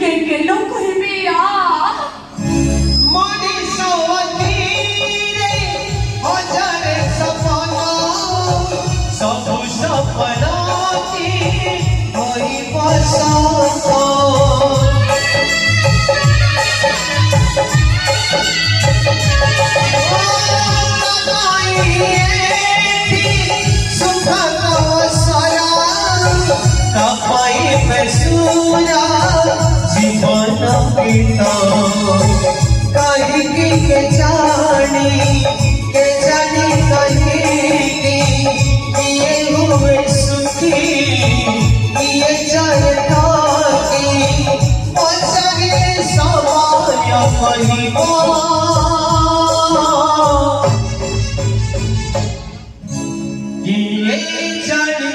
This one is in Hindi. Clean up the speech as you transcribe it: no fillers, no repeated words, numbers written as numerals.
के गेलो कहबे मनीष अधीरे हजार सपना सब सपना की होई बसंत सूरा जीवन पीता कहीं के जानी कहीं किए हुए सुखी किए जाए ठाकी पचरे समय महिमा किए जानी